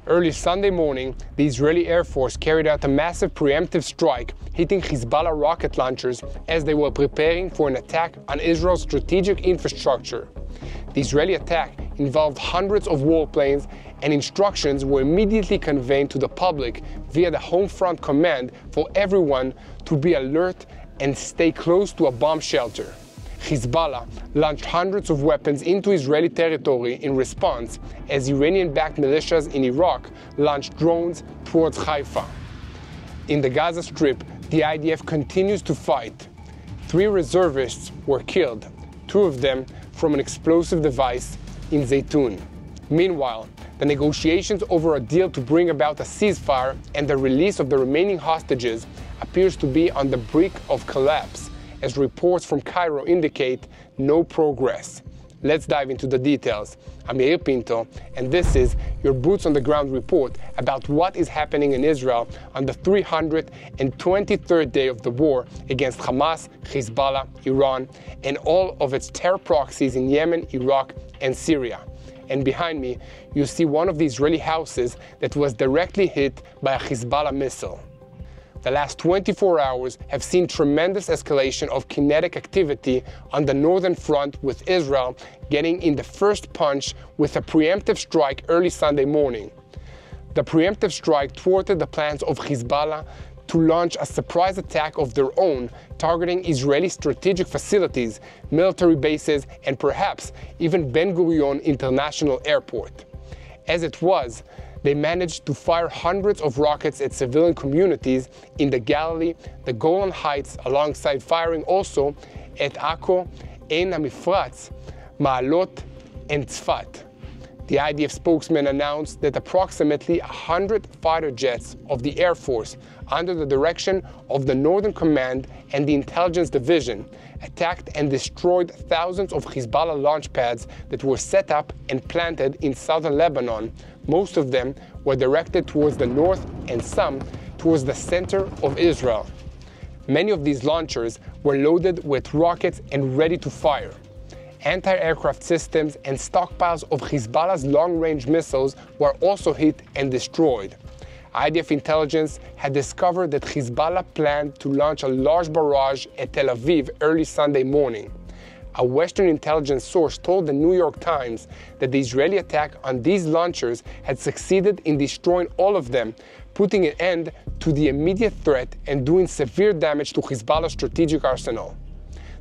Early Sunday morning, the Israeli Air Force carried out a massive preemptive strike, hitting Hezbollah rocket launchers as they were preparing for an attack on Israel's strategic infrastructure. The Israeli attack involved hundreds of warplanes, and instructions were immediately conveyed to the public via the Home Front command for everyone to be alert and stay close to a bomb shelter. Hezbollah launched hundreds of weapons into Israeli territory in response, as Iranian-backed militias in Iraq launched drones towards Haifa. In the Gaza Strip, the IDF continues to fight. 3 reservists were killed, 2 of them from an explosive device in Zaytun. Meanwhile, the negotiations over a deal to bring about a ceasefire and the release of the remaining hostages appears to be on the brink of collapse, as reports from Cairo indicate no progress. Let's dive into the details. I'm Yair Pinto, and this is your Boots on the Ground report about what is happening in Israel on the 323rd day of the war against Hamas, Hezbollah, Iran, and all of its terror proxies in Yemen, Iraq, and Syria. And behind me, you see one of the Israeli houses that was directly hit by a Hezbollah missile. The last 24 hours have seen tremendous escalation of kinetic activity on the northern front, with Israel getting in the first punch with a preemptive strike early Sunday morning. The preemptive strike thwarted the plans of Hezbollah to launch a surprise attack of their own, targeting Israeli strategic facilities, military bases, and perhaps even Ben Gurion International Airport. As it was, they managed to fire hundreds of rockets at civilian communities in the Galilee, the Golan Heights, alongside firing also at Akko, Ein HaMifratz, Ma'alot, and Tzfat. The IDF spokesman announced that approximately 100 fighter jets of the Air Force, under the direction of the Northern Command and the Intelligence Division, attacked and destroyed thousands of Hezbollah launch pads that were set up and planted in southern Lebanon. Most of them were directed towards the north and some towards the center of Israel. Many of these launchers were loaded with rockets and ready to fire. Anti-aircraft systems and stockpiles of Hezbollah's long-range missiles were also hit and destroyed. IDF intelligence had discovered that Hezbollah planned to launch a large barrage at Tel Aviv early Sunday morning. A Western intelligence source told the New York Times that the Israeli attack on these launchers had succeeded in destroying all of them, putting an end to the immediate threat and doing severe damage to Hezbollah's strategic arsenal.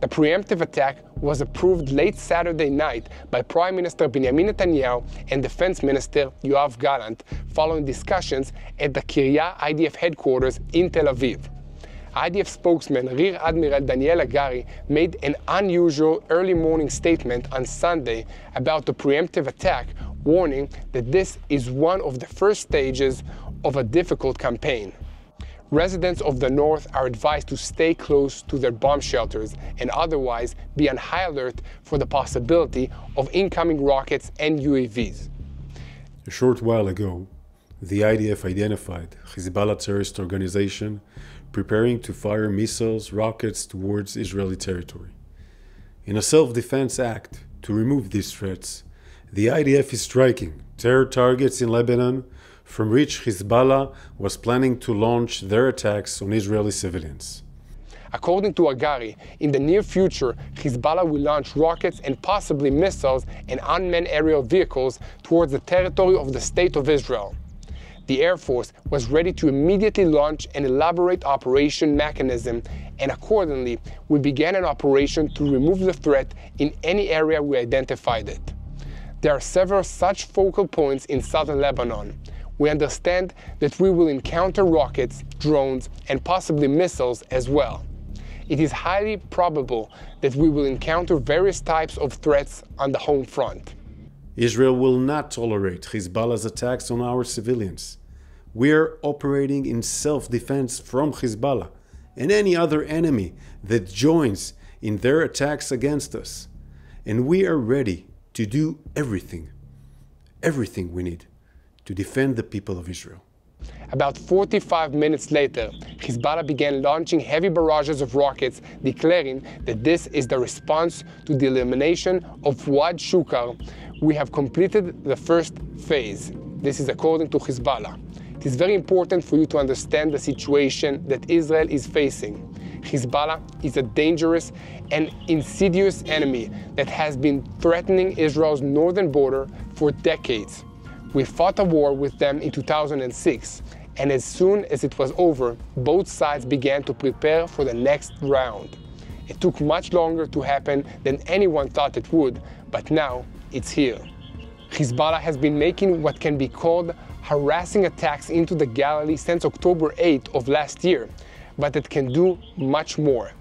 The preemptive attack was approved late Saturday night by Prime Minister Benjamin Netanyahu and Defense Minister Yoav Gallant, following discussions at the Kiryat IDF headquarters in Tel Aviv. IDF spokesman Rear Admiral Daniel Hagari made an unusual early morning statement on Sunday about the preemptive attack, warning that this is one of the first stages of a difficult campaign. Residents of the north are advised to stay close to their bomb shelters and otherwise be on high alert for the possibility of incoming rockets and UAVs. A short while ago, the IDF identified Hezbollah terrorist organization preparing to fire missiles, rockets towards Israeli territory. In a self-defense act to remove these threats, the IDF is striking terror targets in Lebanon from which Hezbollah was planning to launch their attacks on Israeli civilians. According to Hagari, in the near future, Hezbollah will launch rockets and possibly missiles and unmanned aerial vehicles towards the territory of the State of Israel. The Air Force was ready to immediately launch an elaborate operation mechanism, and accordingly, we began an operation to remove the threat in any area we identified it. There are several such focal points in southern Lebanon. We understand that we will encounter rockets, drones, and possibly missiles as well. It is highly probable that we will encounter various types of threats on the home front. Israel will not tolerate Hezbollah's attacks on our civilians. We are operating in self-defense from Hezbollah and any other enemy that joins in their attacks against us. And we are ready to do everything we need to defend the people of Israel. About 45 minutes later, Hezbollah began launching heavy barrages of rockets, declaring that this is the response to the elimination of Wad Shukar. We have completed the first phase. This is according to Hezbollah. It is very important for you to understand the situation that Israel is facing. Hezbollah is a dangerous and insidious enemy that has been threatening Israel's northern border for decades. We fought a war with them in 2006, and as soon as it was over, both sides began to prepare for the next round. It took much longer to happen than anyone thought it would, but now it's here. Hezbollah has been making what can be called harassing attacks into the Galilee since October 8th of last year, but it can do much more.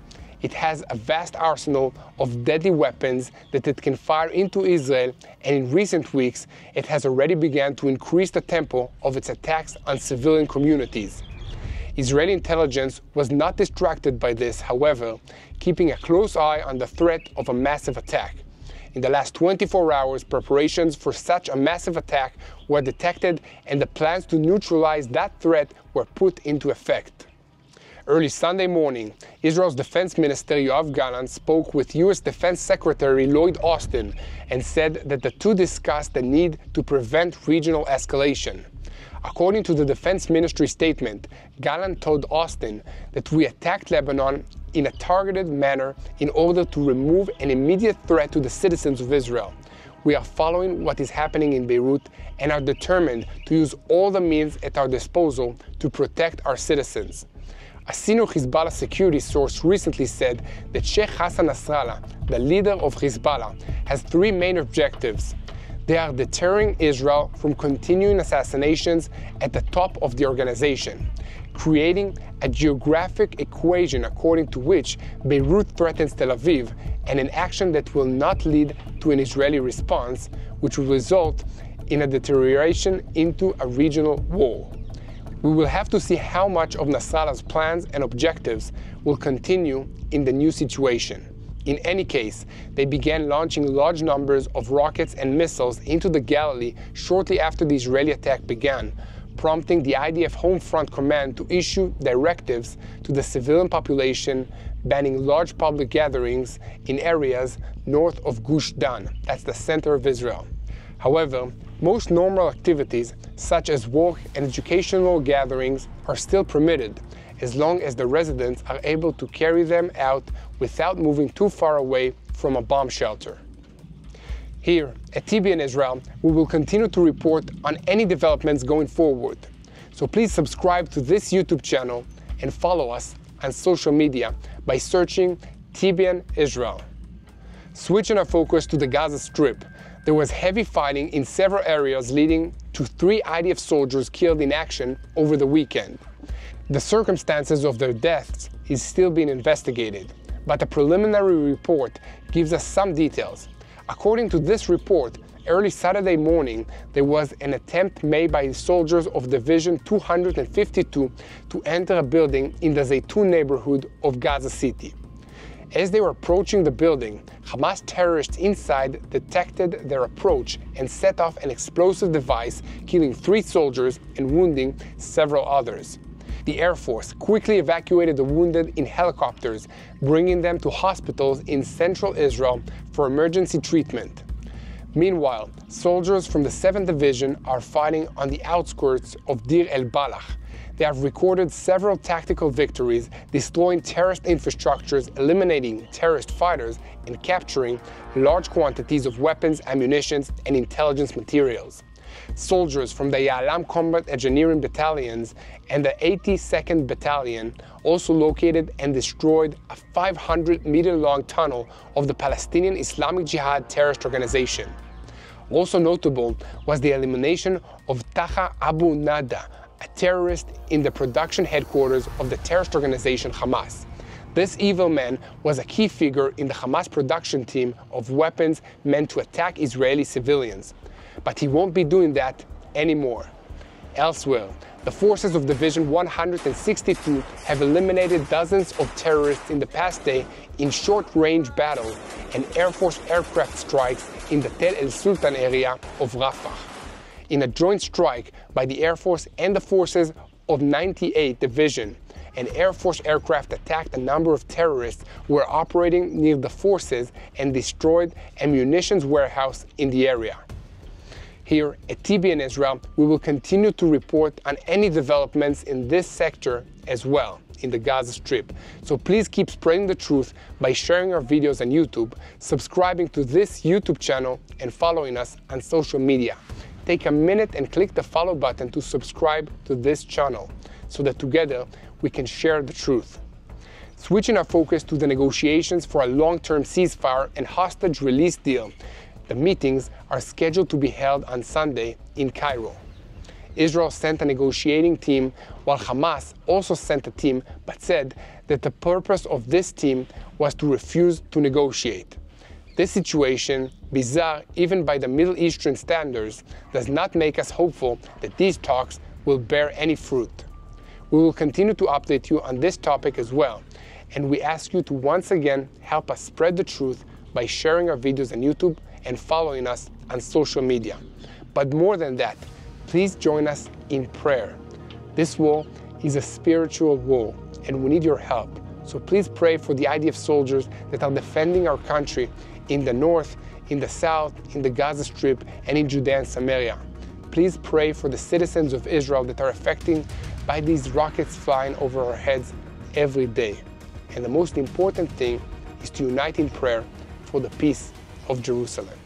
It has a vast arsenal of deadly weapons that it can fire into Israel, and in recent weeks, it has already begun to increase the tempo of its attacks on civilian communities. Israeli intelligence was not distracted by this, however, keeping a close eye on the threat of a massive attack. In the last 24 hours, preparations for such a massive attack were detected, and the plans to neutralize that threat were put into effect. Early Sunday morning, Israel's Defense Minister Yoav Gallant spoke with U.S. Defense Secretary Lloyd Austin and said that the two discussed the need to prevent regional escalation. According to the Defense Ministry statement, Gallant told Austin that we attacked Lebanon in a targeted manner in order to remove an immediate threat to the citizens of Israel. We are following what is happening in Beirut and are determined to use all the means at our disposal to protect our citizens. A senior Hezbollah security source recently said that Sheikh Hassan Nasrallah, the leader of Hezbollah, has three main objectives. They are deterring Israel from continuing assassinations at the top of the organization, creating a geographic equation according to which Beirut threatens Tel Aviv, and an action that will not lead to an Israeli response, which will result in a deterioration into a regional war. We will have to see how much of Nasrallah's plans and objectives will continue in the new situation. In any case, they began launching large numbers of rockets and missiles into the Galilee shortly after the Israeli attack began, prompting the IDF Home Front Command to issue directives to the civilian population banning large public gatherings in areas north of Gush Dan, that's the center of Israel. However, most normal activities, such as work and educational gatherings, are still permitted, as long as the residents are able to carry them out without moving too far away from a bomb shelter. Here at TBN Israel, we will continue to report on any developments going forward. So please subscribe to this YouTube channel and follow us on social media by searching TBN Israel. Switching our focus to the Gaza Strip, there was heavy fighting in several areas, leading to 3 IDF soldiers killed in action over the weekend. The circumstances of their deaths is still being investigated, but a preliminary report gives us some details. According to this report, early Saturday morning, there was an attempt made by soldiers of Division 252 to enter a building in the Zaytun neighborhood of Gaza City. As they were approaching the building, Hamas terrorists inside detected their approach and set off an explosive device, killing 3 soldiers and wounding several others. The Airforce quickly evacuated the wounded in helicopters, bringing them to hospitals in central Israel for emergency treatment. Meanwhile, soldiers from the 7th Division are fighting on the outskirts of Deir el-Balach. They have recorded several tactical victories, destroying terrorist infrastructures, eliminating terrorist fighters, and capturing large quantities of weapons, ammunition, and intelligence materials. Soldiers from the Ya'alam Combat Engineering Battalions and the 82nd Battalion also located and destroyed a 500-meter-long tunnel of the Palestinian Islamic Jihad terrorist organization. Also notable was the elimination of Taha Abu Nada, a terrorist in the production headquarters of the terrorist organization Hamas. This evil man was a key figure in the Hamas production team of weapons meant to attack Israeli civilians. But he won't be doing that anymore. Elsewhere, the forces of Division 162 have eliminated dozens of terrorists in the past day in short-range battles and Air Force aircraft strikes in the Tel el-Sultan area of Rafah. In a joint strike by the Air Force and the forces of 98th Division, an Air Force aircraft attacked a number of terrorists who were operating near the forces and destroyed a munitions warehouse in the area. Here at TBN Israel, we will continue to report on any developments in this sector as well, in the Gaza Strip. So please keep spreading the truth by sharing our videos on YouTube, subscribing to this YouTube channel, and following us on social media. Take a minute and click the follow button to subscribe to this channel so that together we can share the truth. Switching our focus to the negotiations for a long-term ceasefire and hostage release deal, the meetings are scheduled to be held on Sunday in Cairo. Israel sent a negotiating team, while Hamas also sent a team, but said that the purpose of this team was to refuse to negotiate. This situation, bizarre even by the Middle Eastern standards, does not make us hopeful that these talks will bear any fruit. We will continue to update you on this topic as well, and we ask you to once again help us spread the truth by sharing our videos on YouTube and following us on social media. But more than that, please join us in prayer. This war is a spiritual war, and we need your help. So please pray for the IDF soldiers that are defending our country in the north, in the south, in the Gaza Strip, and in Judea and Samaria. Please pray for the citizens of Israel that are affected by these rockets flying over our heads every day. And the most important thing is to unite in prayer for the peace of Jerusalem.